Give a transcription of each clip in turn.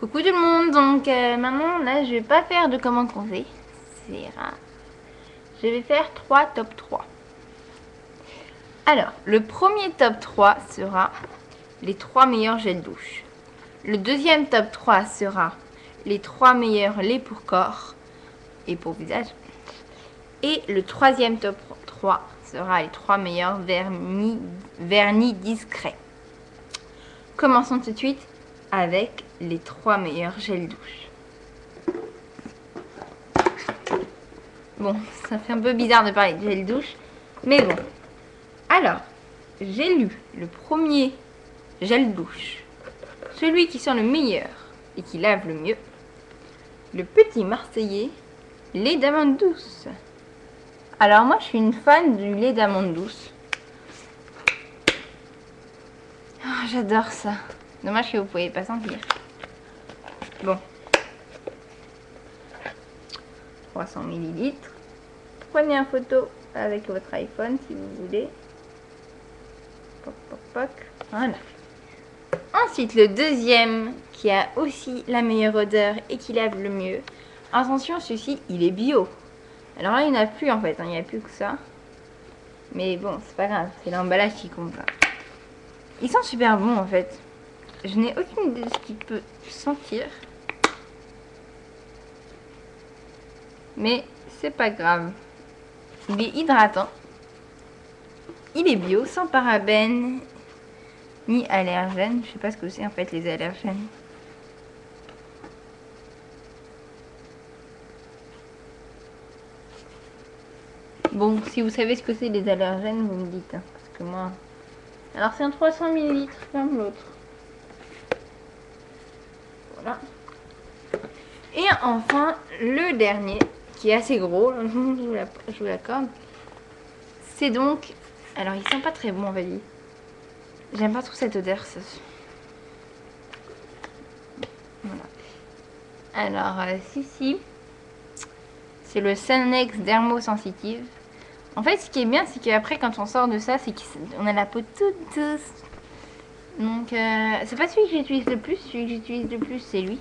Coucou tout le monde, donc maintenant là je vais pas faire de comment conseil, c'est rare. Je vais faire 3 top 3. Alors, le premier top 3 sera les 3 meilleurs gels douche. Le deuxième top 3 sera les 3 meilleurs laits pour corps et pour visage. Et le troisième top 3 sera les 3 meilleurs vernis discrets. Commençons tout de suite avec les 3 meilleurs gels douche. Bon, ça fait un peu bizarre de parler de gel douche, mais bon. Alors, j'ai lu le premier gel douche, celui qui sent le meilleur et qui lave le mieux, le Petit Marseillais lait d'amande douce. Alors moi, je suis une fan du lait d'amande douce. Oh, j'adore ça. Dommage que vous ne pouvez pas sentir. Bon. 300 ml. Prenez une photo avec votre iPhone si vous voulez. Poc, poc, poc. Voilà. Ensuite, le deuxième qui a aussi la meilleure odeur et qui lave le mieux. Attention, celui-ci, il est bio. Alors là, il n'y en a plus en fait. Il n'y a plus que ça. Mais bon, c'est pas grave. C'est l'emballage qui compte là. Ils sont super bons en fait. Je n'ai aucune idée de ce qu'il peut sentir. Mais c'est pas grave. Il est hydratant. Il est bio, sans parabènes ni allergènes. Je sais pas ce que c'est en fait les allergènes. Bon, si vous savez ce que c'est les allergènes, vous me dites. Hein, parce que moi... Alors c'est un 300 ml comme l'autre. Voilà. Et enfin, le dernier, qui est assez gros, je vous l'accorde. C'est donc... Alors, ils sont pas très bons, on va dire. J'aime pas trop cette odeur. Ça. Voilà. Alors, si. C'est le Sanex Dermosensitive. En fait, ce qui est bien, c'est qu'après, quand on sort de ça, c'est qu'on a la peau toute douce. Donc, c'est pas celui que j'utilise le plus. Celui que j'utilise le plus, c'est lui.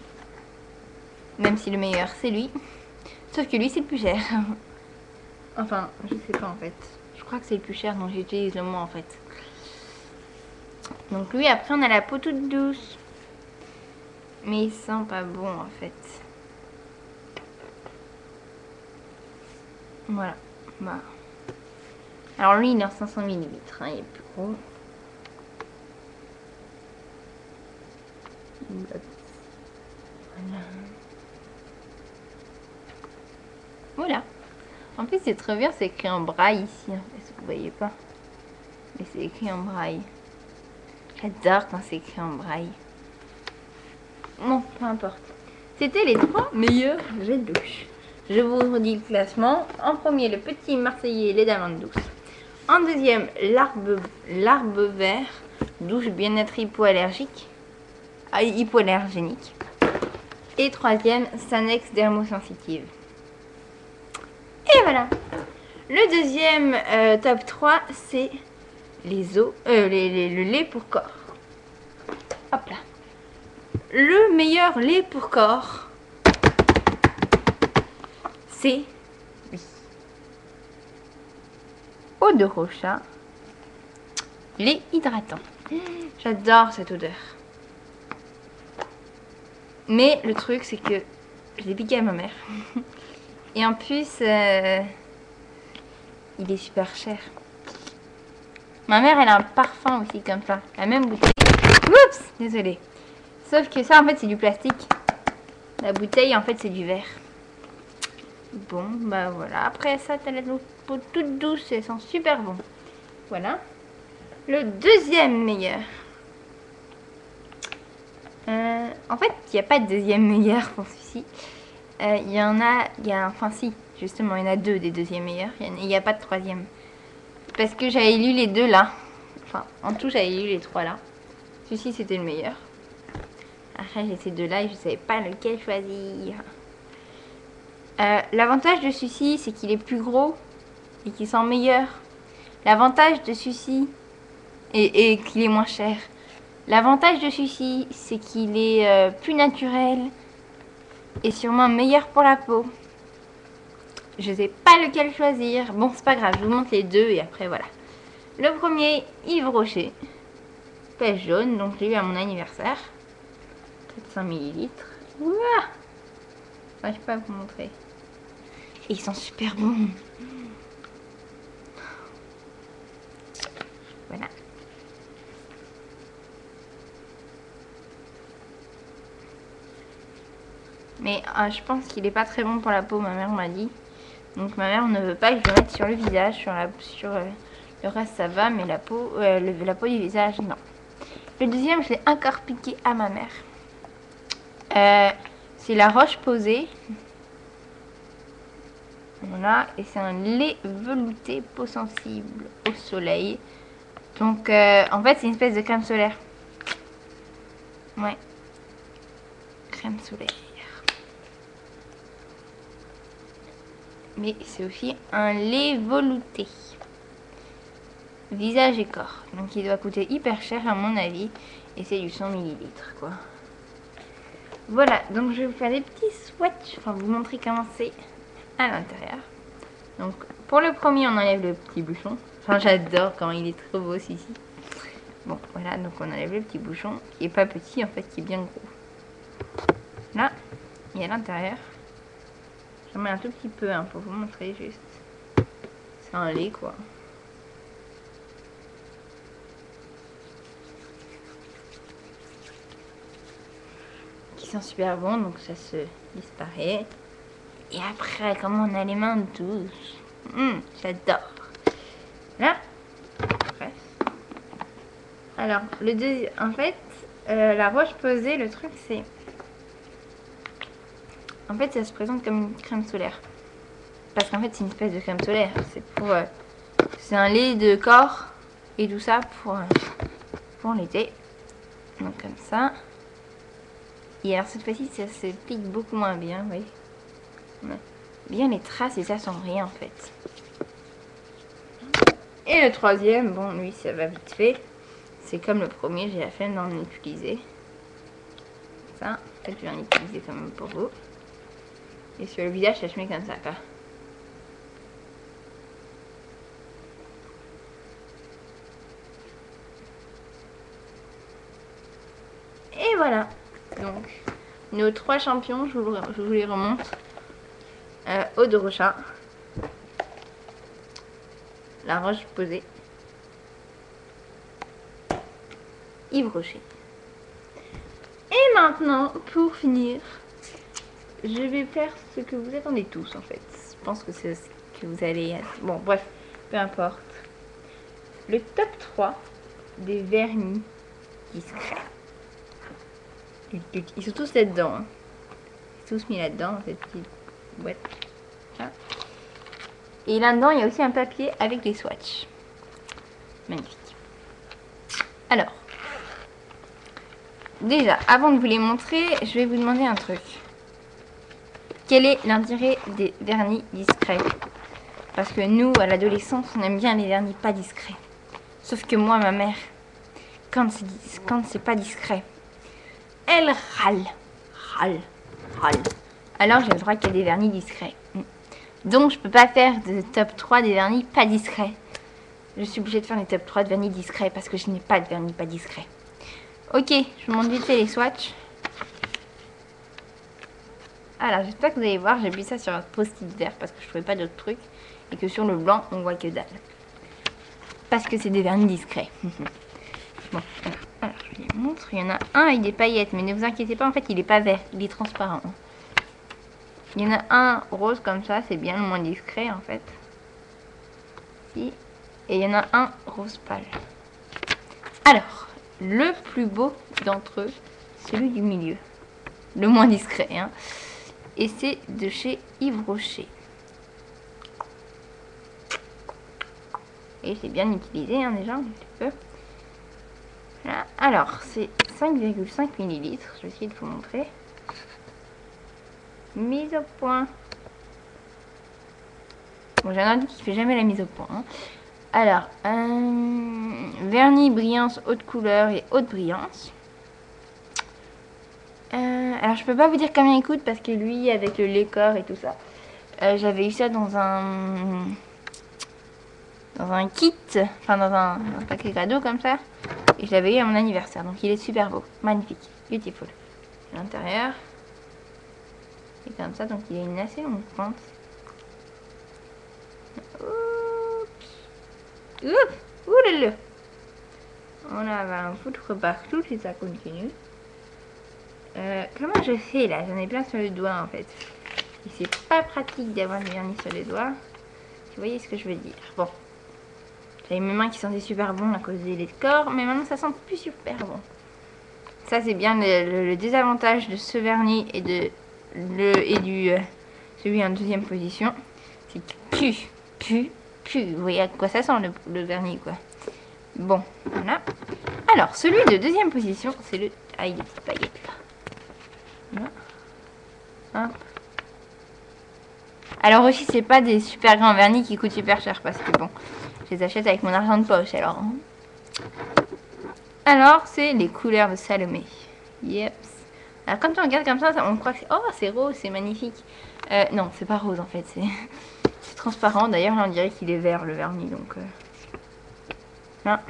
Même si le meilleur, c'est lui. Sauf que lui, c'est le plus cher. Enfin, je sais pas en fait. Je crois que c'est le plus cher, donc j'utilise le moins en fait. Donc lui, après, on a la peau toute douce. Mais il sent pas bon en fait. Voilà. Bah. Alors lui, il est en 500 ml. Hein, il est plus gros. Voilà. Voilà. En plus, c'est très bien, c'est écrit en braille ici. Est-ce que vous voyez pas? Mais c'est écrit en braille. J'adore quand c'est écrit en braille. Bon, peu importe. C'était les 3 meilleurs gels douche. Je vous redis le classement. En premier, le Petit Marseillais lait d'amande douce. En deuxième, l'arbre vert douche bien-être hypoallergénique. Et troisième, Sanex Dermosensitive. Et voilà. Le deuxième top 3, c'est le lait pour corps. Hop là. Le meilleur lait pour corps, c'est lui. Eau de Rocha, lait hydratant. J'adore cette odeur. Mais le truc, c'est que je l'ai piqué à ma mère. Et en plus, il est super cher. Ma mère, elle a un parfum aussi comme ça. La même bouteille. Oups, désolée. Sauf que ça, en fait, c'est du plastique. La bouteille, en fait, c'est du verre. Bon, bah voilà. Après ça, t'as la peau toute douce. Elles sont super bon. Voilà. Le deuxième meilleur. En fait, il n'y a pas de deuxième meilleur pour celui-ci. Enfin si, justement, il y en a 2 des deuxièmes meilleurs. Il n'y a pas de troisième. Parce que j'avais lu les 2 là. Enfin, en tout, j'avais lu les 3 là. Celui-ci, c'était le meilleur. Après, j'ai ces 2 là et je ne savais pas lequel choisir. L'avantage de celui-ci, c'est qu'il est plus gros et qu'il sent meilleur. L'avantage de celui-ci est qu'il est moins cher. L'avantage de celui-ci, c'est qu'il est plus naturel et sûrement meilleur pour la peau. Je sais pas lequel choisir. Bon, c'est pas grave, je vous montre les deux et après voilà. Le premier, Yves Rocher. Pêche jaune, donc je l'ai eu à mon anniversaire. 400 ml. Ouah, je peux pas vous montrer. Et ils sont super bons. Voilà. Mais je pense qu'il est pas très bon pour la peau, ma mère m'a dit. Donc ma mère ne veut pas que je le mette sur le visage, le reste ça va, mais la peau du visage non. Le deuxième, je l'ai encore piqué à ma mère. C'est la roche posée. Voilà, et c'est un lait velouté peau sensible au soleil. Donc en fait c'est une espèce de crème solaire. Ouais. Crème solaire. Mais c'est aussi un lait velouté. Visage et corps. Donc il doit coûter hyper cher à mon avis. Et c'est du 100 ml quoi. Voilà, donc je vais vous faire des petits swatchs. Enfin vous montrer comment c'est à l'intérieur. Donc pour le premier on enlève le petit bouchon. Enfin j'adore quand il est trop beau celui-ci. Bon voilà, donc on enlève le petit bouchon. Qui est pas petit en fait, qui est bien gros. Là, et à l'intérieur. J'en mets un tout petit peu hein, pour vous montrer juste. C'est un lait quoi. Qui sent super bon, donc ça se disparaît. Et après, comment on a les mains douces. J'adore. Là. Bref. Alors, le deuxième, en fait, la roche posée, le truc c'est... En fait, ça se présente comme une crème solaire. Parce qu'en fait, c'est une espèce de crème solaire. C'est pour... c'est un lait de corps et tout ça pour l'été. Donc comme ça. Et alors cette fois-ci, ça se pique beaucoup moins bien, oui. Ouais. Bien les traces et ça sent rien en fait. Et le troisième, bon lui ça va vite fait. C'est comme le premier, j'ai la flemme d'en utiliser. Ça, en fait je vais en utiliser quand même pour vous. Et sur le visage, ça se met comme ça quoi. Et voilà. Donc, nos 3 champions, je vous les remonte. Eau de Rocha. La roche posée. Yves Rocher. Et maintenant, pour finir, je vais faire ce que vous attendez tous en fait. Je pense que c'est ce que vous allez... Bon, bref, peu importe. Le top 3 des vernis discrets. Ils sont tous là-dedans. Hein. Ils sont tous mis là-dedans, dans cette petite boîte. Là. Et là-dedans, il y a aussi un papier avec les swatchs. Magnifique. Alors, déjà, avant de vous les montrer, je vais vous demander un truc. Quel est l'intérêt des vernis discrets? Parce que nous, à l'adolescence, on aime bien les vernis pas discrets. Sauf que moi, ma mère, quand c'est pas discret, elle râle. Alors j'ai le droit qu'il y ait des vernis discrets. Donc je peux pas faire de top 3 des vernis pas discrets. Je suis obligée de faire les top 3 de vernis discrets parce que je n'ai pas de vernis pas discret. Ok, je vous montre vite fait les swatchs. Alors j'espère que vous allez voir, j'ai mis ça sur un post-it vert parce que je trouvais pas d'autres trucs. Et que sur le blanc, on voit que dalle. Parce que c'est des vernis discrets. Bon, alors je vous les montre. Il y en a un avec des paillettes, mais ne vous inquiétez pas, en fait il est pas vert, il est transparent. Il y en a un rose comme ça, c'est bien le moins discret en fait. Et il y en a un rose pâle. Alors, le plus beau d'entre eux, celui du milieu. Le moins discret, hein. Et c'est de chez Yves Rocher. Et c'est bien utilisé, hein, déjà, un petit peu. Voilà. Alors, c'est 5,5 ml. Je vais essayer de vous montrer. Mise au point. Bon, j'ai un indice qui fait jamais la mise au point. Hein. Alors, vernis brillance haute couleur et haute brillance. Alors, je peux pas vous dire combien il coûte parce que lui, avec le décor et tout ça, j'avais eu ça dans un kit, enfin dans un paquet cadeau comme ça. Et je l'avais eu à mon anniversaire. Donc, il est super beau, magnifique, beautiful. L'intérieur est comme ça, donc il a une assez longue pente. Oups, oulala. On va en foutre partout si ça continue. Comment je fais là? J'en ai plein sur le doigt en fait. Et c'est pas pratique d'avoir du vernis sur les doigts. Vous voyez ce que je veux dire? Bon. J'avais mes mains qui sentaient super bon à cause des décors, mais maintenant ça sent plus super bon. Ça c'est bien le désavantage de ce vernis et de celui en deuxième position. C'est que pue. Vous voyez à quoi ça sent le vernis quoi. Bon, voilà. Alors, celui de deuxième position, c'est le... Ah, il y a des petites paillettes là. Voilà. Hop. Alors aussi, c'est pas des super grands vernis qui coûtent super cher parce que bon, je les achète avec mon argent de poche alors. Alors, c'est les couleurs de Salomé. Yep. Alors, quand on regarde comme ça, on croit que c'est... Oh, c'est rose, c'est magnifique. Non, c'est pas rose en fait, c'est transparent. D'ailleurs, là, on dirait qu'il est vert le vernis, donc... Là.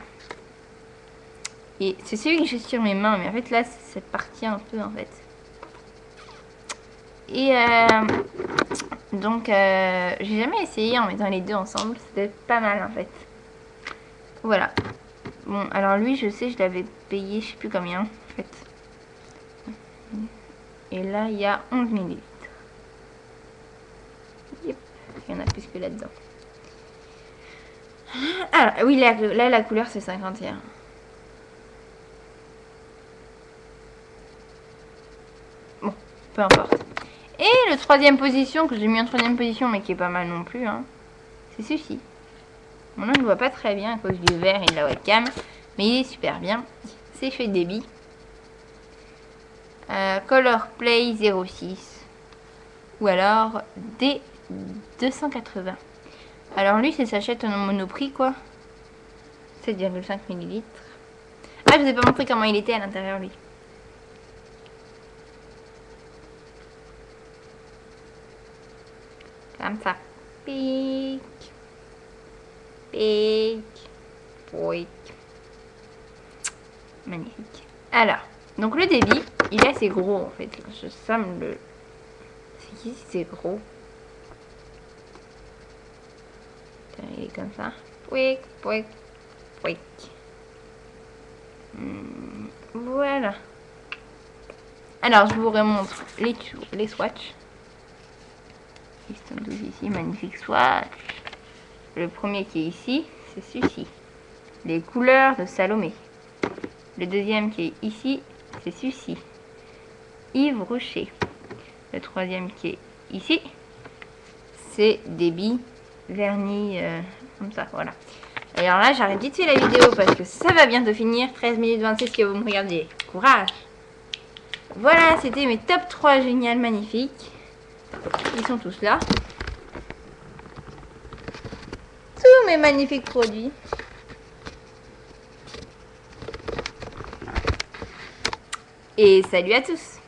Et c'est celui que j'ai sur mes mains, mais en fait là c'est cette partie un peu en fait. Et donc j'ai jamais essayé en mettant les deux ensemble, c'était pas mal en fait. Voilà. Bon alors lui je sais je l'avais payé je sais plus combien en fait. Et là il y a 11 ml. Yep. Il y en a plus que là-dedans. Alors oui là la couleur c'est 51. Bon, peu importe. Et le troisième position, que j'ai mis en troisième position, mais qui est pas mal non plus, hein, c'est celui-ci. Bon, là, je ne vois pas très bien à cause du vert et de la webcam, mais il est super bien. C'est chez Debbie. Color Play 06. Ou alors D280. Alors lui, c'est s'achète en monoprix, quoi. 7,5 ml. Ah, je vous ai pas montré comment il était à l'intérieur, lui. Comme ça. Pic. Pic. Pic. Magnifique. Alors, donc le débit, il est assez gros en fait. Ça me le... C'est qui si c'est gros? Il est comme ça. Pic, pic, pic. Voilà. Alors, je vous remontre les swatchs. Ils sont tous ici, magnifique swatch. Le premier qui est ici, c'est celui-ci. Les couleurs de Salomé. Le deuxième qui est ici, c'est celui-ci. Yves Rocher. Le troisième qui est ici, c'est Debbie vernis comme ça, voilà. Alors là, j'arrête vite fait la vidéo parce que ça va bientôt finir. 13 minutes 26 que vous me regardez. Courage! Voilà, c'était mes top 3 génial magnifiques. Ils sont tous là. Tous mes magnifiques produits. Et salut à tous!